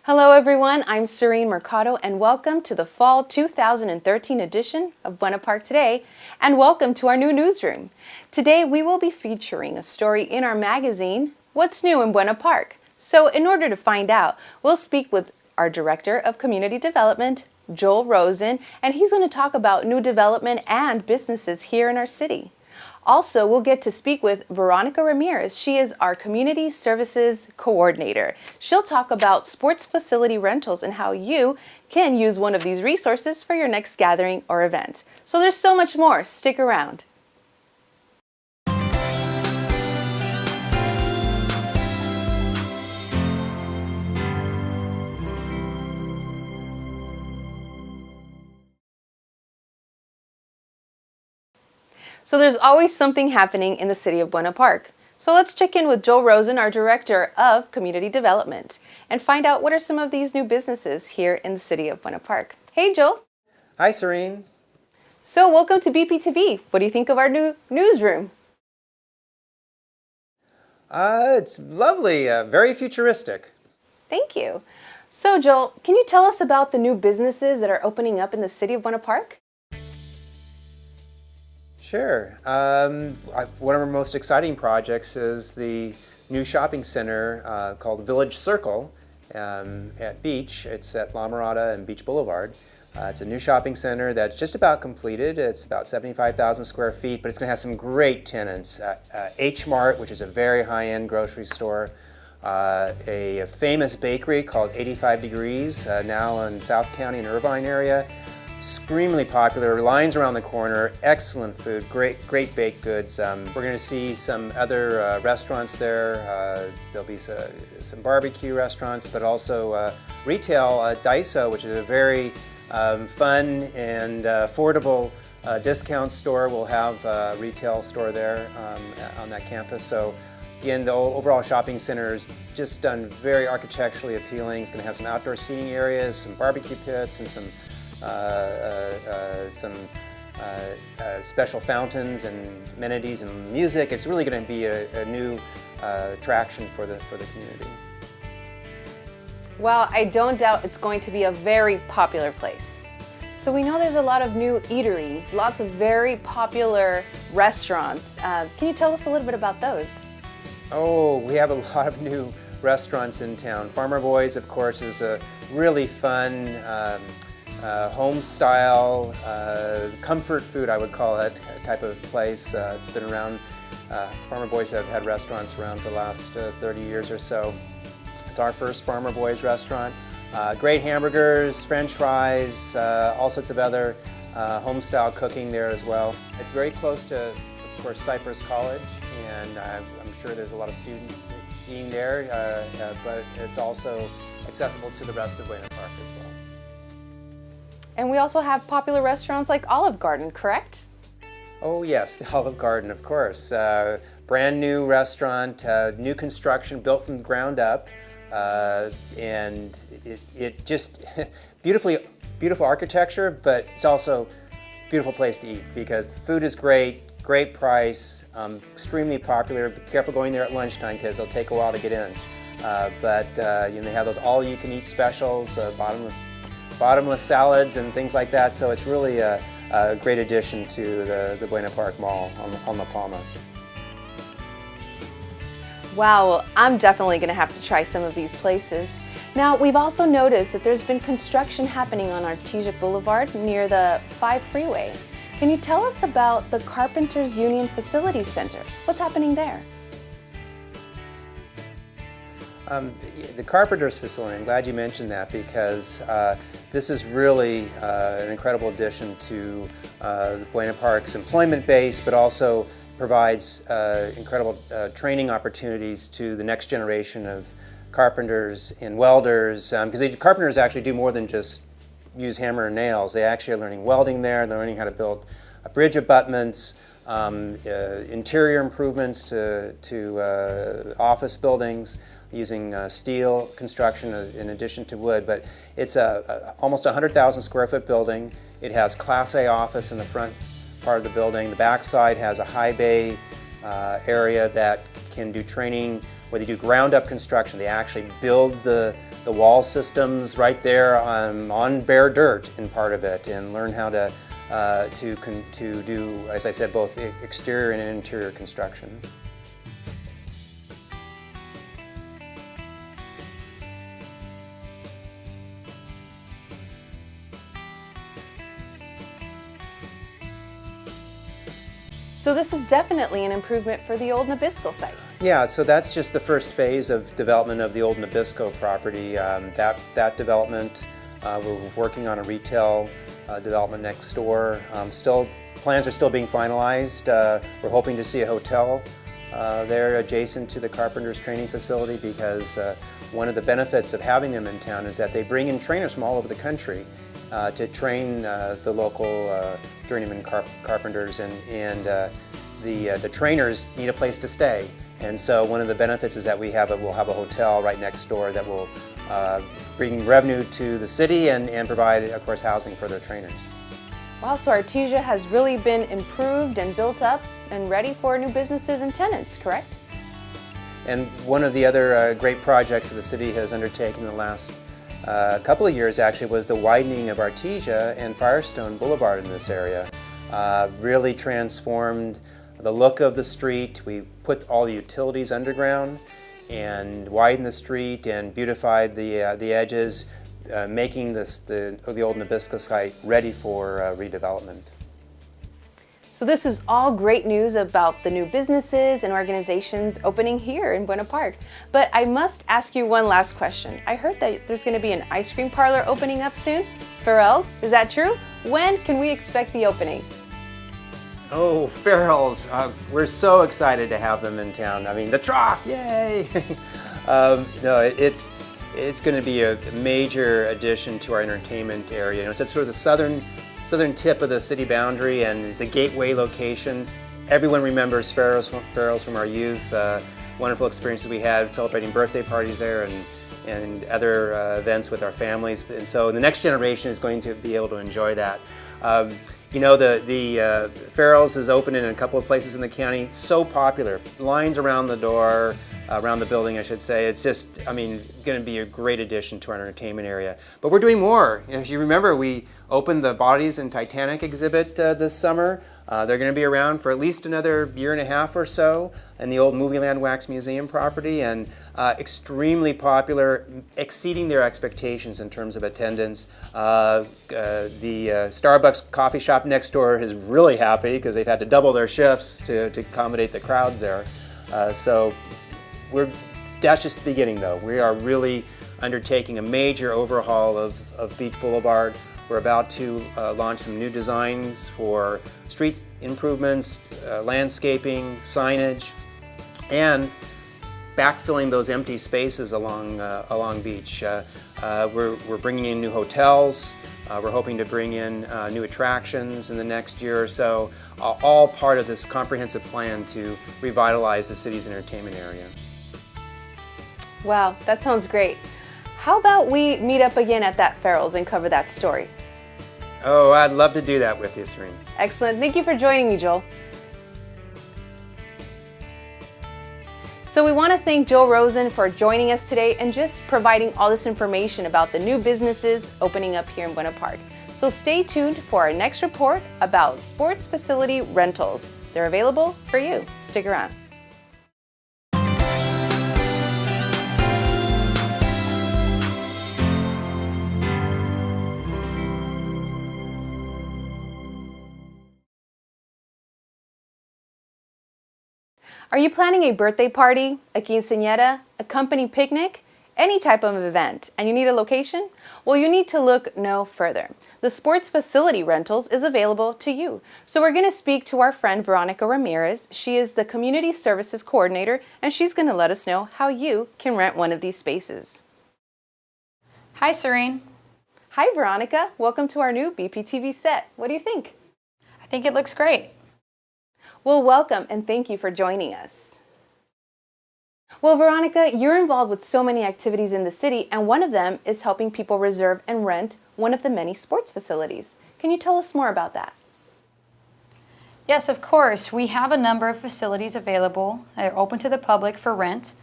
Hello everyone, I'm Serene Mercado and welcome to the Fall 2013 edition of Buena Park Today, and welcome to our new newsroom. Today we will be featuring a story in our magazine, What's New in Buena Park? So in order to find out, we'll speak with our Director of Community Development, Joel Rosen, and he's going to talk about new development and businesses here in our city. Also, we'll get to speak with Veronica Ramirez. She is our Community Services Coordinator. She'll talk about sports facility rentals and how you can use one of these resources for your next gathering or event. So there's so much more. Stick around. So there's always something happening in the city of Buena Park. So let's check in with Joel Rosen, our Director of Community Development, and find out what are some of these new businesses here in the city of Buena Park. Hey, Joel. Hi, Serene. So welcome to BPTV. What do you think of our new newsroom? It's lovely, very futuristic. Thank you. So Joel, can you tell us about the new businesses that are opening up in the city of Buena Park? Sure. One of our most exciting projects is the new shopping center called Village Circle at Beach. It's at La Mirada and Beach Boulevard. It's a new shopping center that's just about completed. It's about 75,000 square feet, but it's going to have some great tenants. H Mart, which is a very high-end grocery store. A famous bakery called 85 Degrees, now in South County and Irvine area. Extremely popular, lines around the corner, excellent food, great baked goods. We're going to see some other restaurants there. There'll be some barbecue restaurants, but also retail. Daiso, which is a very fun and affordable discount store, will have a retail store there on that campus. So again, the overall shopping center is just done very architecturally appealing. It's going to have some outdoor seating areas, some barbecue pits, and some special fountains and amenities and music. It's really going to be a new attraction for the community. Well, I don't doubt it's going to be a very popular place. So we know there's a lot of new eateries, lots of very popular restaurants. Can you tell us a little bit about those? Oh, we have a lot of new restaurants in town. Farmer Boys, of course, is a really fun home-style, comfort food, I would call it, type of place. It's been around, Farmer Boys have had restaurants around for the last 30 years or so. It's our first Farmer Boys restaurant. Great hamburgers, French fries, all sorts of other home-style cooking there as well. It's very close to, of course, Cypress College, and I'm sure there's a lot of students eating there, but it's also accessible to the rest of Buena Park as well. And we also have popular restaurants like Olive Garden, correct? Oh yes, the Olive Garden, of course. Brand new restaurant, new construction, built from the ground up, and it just beautiful architecture, but it's also a beautiful place to eat because the food is great price, extremely popular. Be careful going there at lunchtime because it'll take a while to get in. But they have those all-you-can-eat specials, bottomless salads and things like that, so it's really a great addition to the Buena Park Mall on La Palma. Wow, well, I'm definitely going to have to try some of these places. Now, we've also noticed that there's been construction happening on Artesia Boulevard near the 5 freeway. Can you tell us about the Carpenters Union Facility Center? What's happening there? The Carpenters facility, I'm glad you mentioned that because this is really an incredible addition to Buena Park's employment base, but also provides incredible training opportunities to the next generation of carpenters and welders, because carpenters actually do more than just use hammer and nails. They actually are learning welding there, they're learning how to build bridge abutments, interior improvements to office buildings, using steel construction in addition to wood, but it's almost 100,000 square foot building. It has Class A office in the front part of the building. The back side has a high bay area that can do training where they do ground up construction. They actually build the wall systems right there on bare dirt in part of it, and learn how to do, as I said, both exterior and interior construction. So this is definitely an improvement for the old Nabisco site. Yeah, so that's just the first phase of development of the old Nabisco property. That development, we're working on a retail development next door. Plans are still being finalized. We're hoping to see a hotel there adjacent to the Carpenters Training Facility, because one of the benefits of having them in town is that they bring in trainers from all over the country to train the local journeyman carpenters, and the trainers need a place to stay. And so one of the benefits is that we'll have a hotel right next door that will bring revenue to the city and provide, of course, housing for their trainers. Wow, so Artesia has really been improved and built up and ready for new businesses and tenants, correct? And one of the other great projects that the city has undertaken in the last couple of years actually was the widening of Artesia and Firestone Boulevard in this area. Really transformed the look of the street. We put all the utilities underground and widened the street and beautified the edges, making the old Nabisco site ready for redevelopment. So this is all great news about the new businesses and organizations opening here in Buena Park. But I must ask you one last question. I heard that there's going to be an ice cream parlor opening up soon. Farrell's, is that true? When can we expect the opening? Oh, Farrell's. We're so excited to have them in town. I mean, the trough, yay! No, it's going to be a major addition to our entertainment area. You know, it's sort of the southern tip of the city boundary, and it's a gateway location. Everyone remembers Farrell's from our youth. Wonderful experiences we had celebrating birthday parties there and other events with our families. And so the next generation is going to be able to enjoy that. You know, the Farrell's is open in a couple of places in the county. So popular. Lines around the door, around the building, I should say. It's just, I mean, going to be a great addition to our entertainment area. But we're doing more. If you remember, we opened the Bodies in Titanic exhibit this summer. They're going to be around for at least another year and a half or so in the old Movieland Wax Museum property, and extremely popular, exceeding their expectations in terms of attendance. The Starbucks coffee shop next door is really happy because they've had to double their shifts to accommodate the crowds there. So that's just the beginning, though. We are really undertaking a major overhaul of Beach Boulevard. We're about to launch some new designs for street improvements, landscaping, signage, and backfilling those empty spaces along Beach. We're bringing in new hotels. We're hoping to bring in new attractions in the next year or so, all part of this comprehensive plan to revitalize the city's entertainment area. Wow, that sounds great. How about we meet up again at that Farrell's and cover that story? Oh, I'd love to do that with you, Serene. Excellent. Thank you for joining me, Joel. So we want to thank Joel Rosen for joining us today and just providing all this information about the new businesses opening up here in Buena Park. So stay tuned for our next report about sports facility rentals. They're available for you. Stick around. Are you planning a birthday party, a quinceañera, a company picnic, any type of event, and you need a location? Well, you need to look no further. The Sports Facility Rentals is available to you. So we're going to speak to our friend Veronica Ramirez. She is the Community Services Coordinator, and she's going to let us know how you can rent one of these spaces. Hi, Serene. Hi, Veronica. Welcome to our new BPTV set. What do you think? I think it looks great. Well, welcome and thank you for joining us. Well, Veronica, you're involved with so many activities in the city, and one of them is helping people reserve and rent one of the many sports facilities. Can you tell us more about that? Yes, of course. We have a number of facilities available. They're open to the public for rent.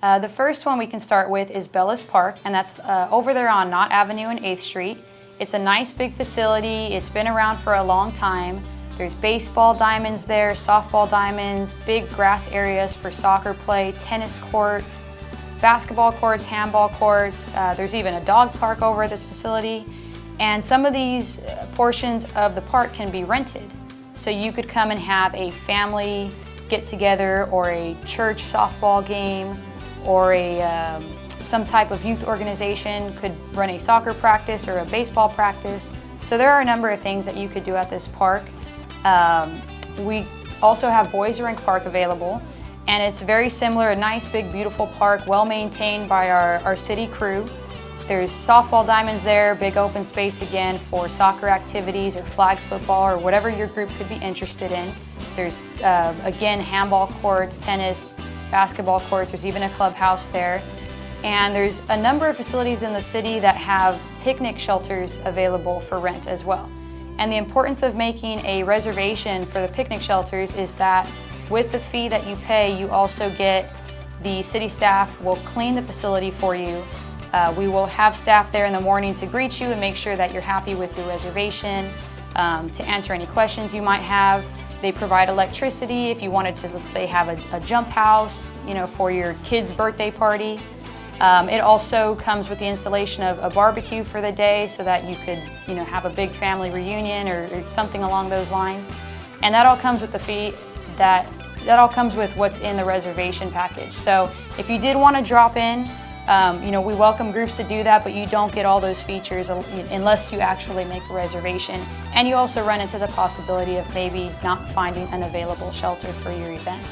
The first one we can start with is Buena Park, and that's over there on Knott Avenue and 8th Street. It's a nice big facility. It's been around for a long time. There's baseball diamonds there, softball diamonds, big grass areas for soccer play, tennis courts, basketball courts, handball courts. There's even a dog park over at this facility. And some of these portions of the park can be rented. So you could come and have a family get-together or a church softball game or some type of youth organization could run a soccer practice or a baseball practice. So there are a number of things that you could do at this park. We also have Boys Rink Park available, and it's very similar, a nice big beautiful park, well maintained by our city crew. There's softball diamonds there, big open space again for soccer activities or flag football or whatever your group could be interested in. There's again handball courts, tennis, basketball courts, there's even a clubhouse there. And there's a number of facilities in the city that have picnic shelters available for rent as well. And the importance of making a reservation for the picnic shelters is that with the fee that you pay, you also get the city staff will clean the facility for you. We will have staff there in the morning to greet you and make sure that you're happy with your reservation, to answer any questions you might have. They provide electricity if you wanted to, let's say, have a jump house, for your kid's birthday party. It also comes with the installation of a barbecue for the day so that you could, have a big family reunion or something along those lines. And that all comes with the fee, that all comes with what's in the reservation package. So if you did want to drop in, we welcome groups to do that, but you don't get all those features unless you actually make a reservation. And you also run into the possibility of maybe not finding an available shelter for your event.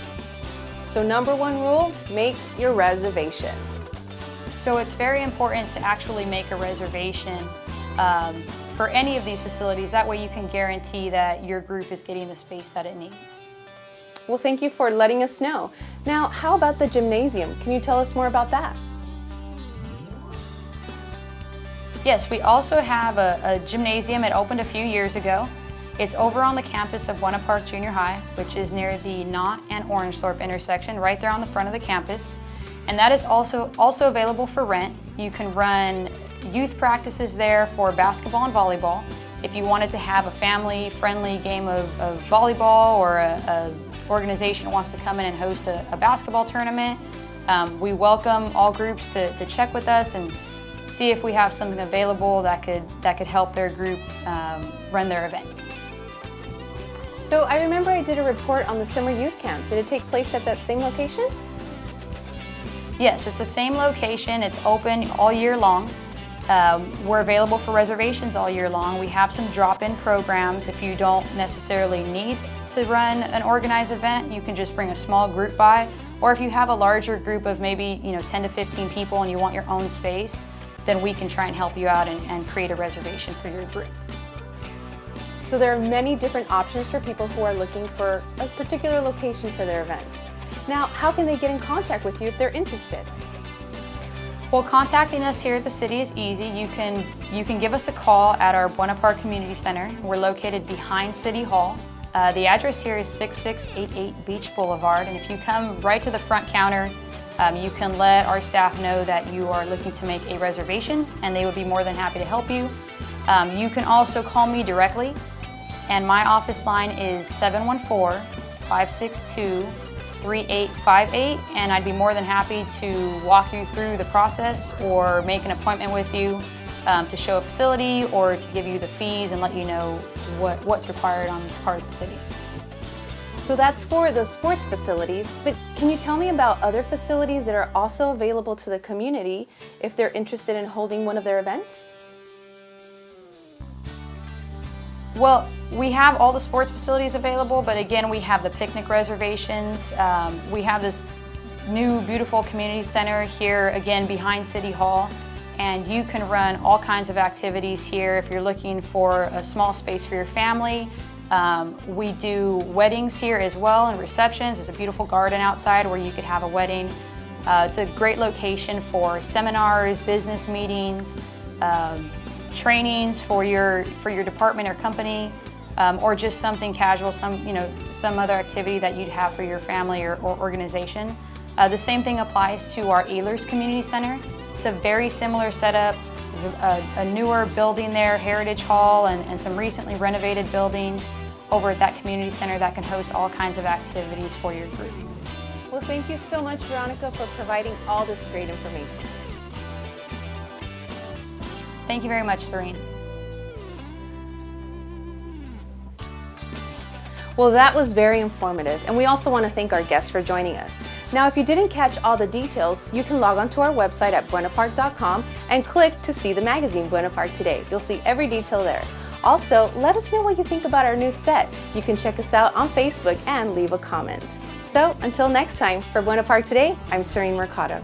So number one rule, make your reservation. So it's very important to actually make a reservation for any of these facilities. That way you can guarantee that your group is getting the space that it needs. Well, thank you for letting us know. Now, how about the gymnasium? Can you tell us more about that? Yes, we also have a gymnasium. It opened a few years ago. It's over on the campus of Buena Park Junior High, which is near the Knott and Orangethorpe intersection, right there on the front of the campus. And that is also available for rent. You can run youth practices there for basketball and volleyball. If you wanted to have a family-friendly game of volleyball, or a organization wants to come in and host a basketball tournament, we welcome all groups to check with us and see if we have something available that could help their group run their event. So I remember I did a report on the summer youth camp. Did it take place at that same location? Yes, it's the same location. It's open all year long. We're available for reservations all year long. We have some drop-in programs. If you don't necessarily need to run an organized event, you can just bring a small group by. Or if you have a larger group of maybe 10 to 15 people and you want your own space, then we can try and help you out and create a reservation for your group. So there are many different options for people who are looking for a particular location for their event. Now, how can they get in contact with you if they're interested? Well, contacting us here at the city is easy. You can give us a call at our Buena Park Community Center. We're located behind City Hall. The address here is 6688 Beach Boulevard, and if you come right to the front counter, you can let our staff know that you are looking to make a reservation, and they would be more than happy to help you. You can also call me directly, and my office line is 714-562-3858, and I'd be more than happy to walk you through the process or make an appointment with you to show a facility or to give you the fees and let you know what's required on the part of the city. So that's for the sports facilities, but can you tell me about other facilities that are also available to the community if they're interested in holding one of their events? Well, we have all the sports facilities available, but again, we have the picnic reservations. We have this new beautiful community center here, again, behind City Hall, and you can run all kinds of activities here if you're looking for a small space for your family. We do weddings here as well and receptions. There's a beautiful garden outside where you could have a wedding. It's a great location for seminars, business meetings, trainings for your department or company. or just something casual, some other activity that you'd have for your family or organization. The same thing applies to our Ehlers Community Center. It's a very similar setup. There's a newer building there, Heritage Hall, and some recently renovated buildings over at that community center that can host all kinds of activities for your group. Well, thank you so much, Veronica, for providing all this great information. Thank you very much, Serene. Well, that was very informative, and we also want to thank our guests for joining us. Now, if you didn't catch all the details, you can log on to our website at buenapark.com and click to see the magazine Buena Park Today. You'll see every detail there. Also, let us know what you think about our new set. You can check us out on Facebook and leave a comment. So, until next time, for Buena Park Today, I'm Serene Mercado.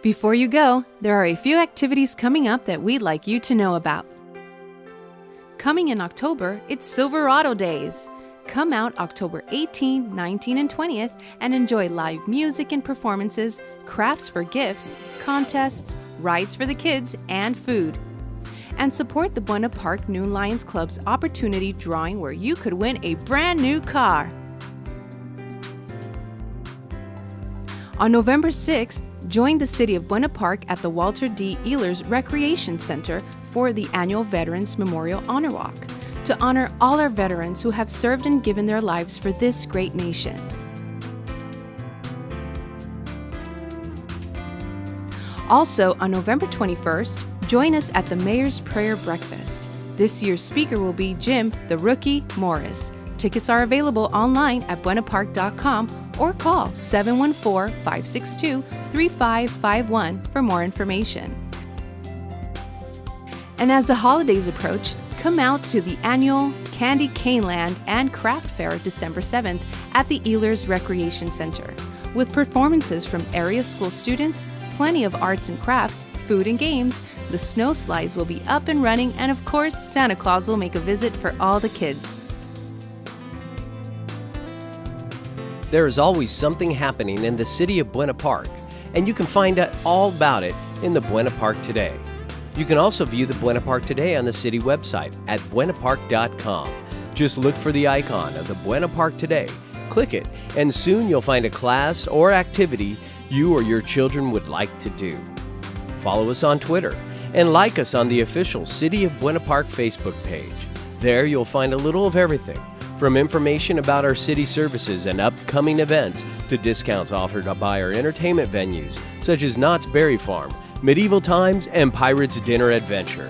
Before you go, there are a few activities coming up that we'd like you to know about. Coming in October, it's Silverado Days. Come out October 18, 19, and 20th and enjoy live music and performances, crafts for gifts, contests, rides for the kids, and food. And support the Buena Park New Lions Club's opportunity drawing where you could win a brand new car. On November 6th, join the City of Buena Park at the Walter D. Ehlers Recreation Center for the annual Veterans Memorial Honor Walk to honor all our veterans who have served and given their lives for this great nation. Also, on November 21st, join us at the Mayor's Prayer Breakfast. This year's speaker will be Jim the Rookie Morris. Tickets are available online at buenapark.com or call 714-562-3551 for more information. And as the holidays approach, come out to the annual Candy Cane Land and Craft Fair December 7th at the Ehlers Recreation Center. With performances from area school students, plenty of arts and crafts, food and games, the snow slides will be up and running, and of course, Santa Claus will make a visit for all the kids. There is always something happening in the city of Buena Park, and you can find out all about it in the Buena Park Today. You can also view the Buena Park Today on the city website at buenapark.com. Just look for the icon of the Buena Park Today, click it, and soon you'll find a class or activity you or your children would like to do. Follow us on Twitter and like us on the official City of Buena Park Facebook page. There you'll find a little of everything, from information about our city services and upcoming events to discounts offered by our entertainment venues such as Knott's Berry Farm, Medieval Times, and Pirates Dinner Adventure.